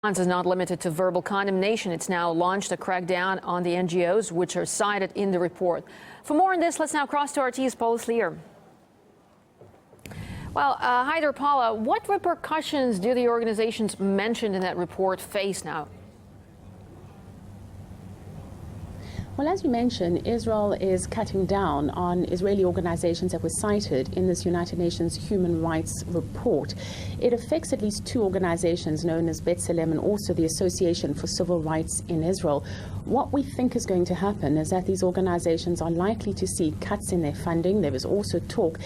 Is not limited to verbal condemnation. It's now launched a crackdown on the NGOs, which are cited in the report. For more on this, let's now cross to RT's Paula Slier. Well, hi there, Paula. What repercussions do the organizations mentioned in that report face now? Well, as you mentioned, Israel is cutting down on Israeli organizations that were cited in this United Nations human rights report. It affects at least two organizations known as B'Tselem and also the Association for Civil Rights in Israel. What we think is going to happen is that these organizations are likely to see cuts in their funding. There is also talk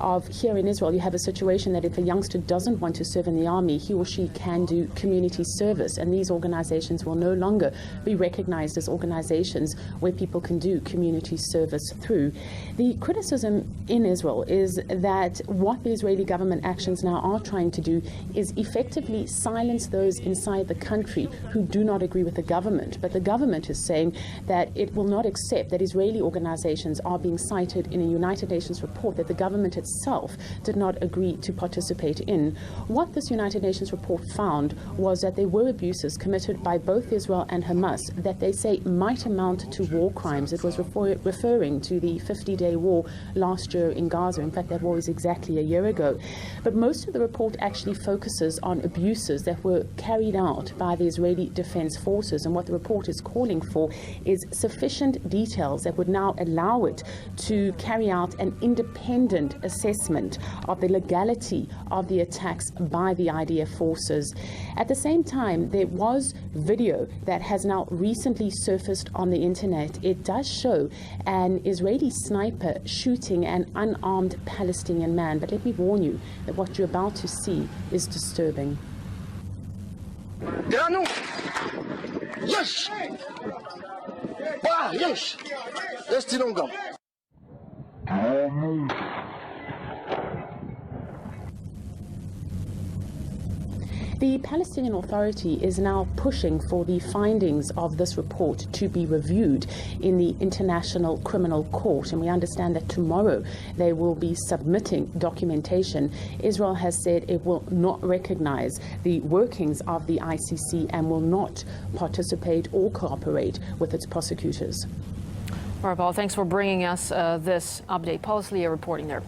of here in Israel, you have a situation that if a youngster doesn't want to serve in the army, he or she can do community service, and these organizations will no longer be recognized as organizations where people can do community service through. The criticism in Israel is that what the Israeli government actions now are trying to do is effectively silence those inside the country who do not agree with the government. But the government is saying that it will not accept that Israeli organizations are being cited in a United Nations report that the government itself did not agree to participate in. What this United Nations report found was that there were abuses committed by both Israel and Hamas that they say might amount to war crimes. It was referring to the 50-day war last year in Gaza. In fact, that war was exactly a year ago. But most of the report actually focuses on abuses that were carried out by the Israeli Defense Forces. And what the report is calling for is sufficient details that would now allow it to carry out an independent assessment of the legality of the attacks by the IDF forces. At the same time, there was video that has now recently surfaced on the internet. It does show an Israeli sniper shooting an unarmed Palestinian man. But let me warn you that what you're about to see is disturbing. The Palestinian Authority is now pushing for the findings of this report to be reviewed in the International Criminal Court, and we understand that tomorrow they will be submitting documentation. Israel has said it will not recognize the workings of the ICC and will not participate or cooperate with its prosecutors. All right, Paul, thanks for bringing us this update. Paula Slier reporting there.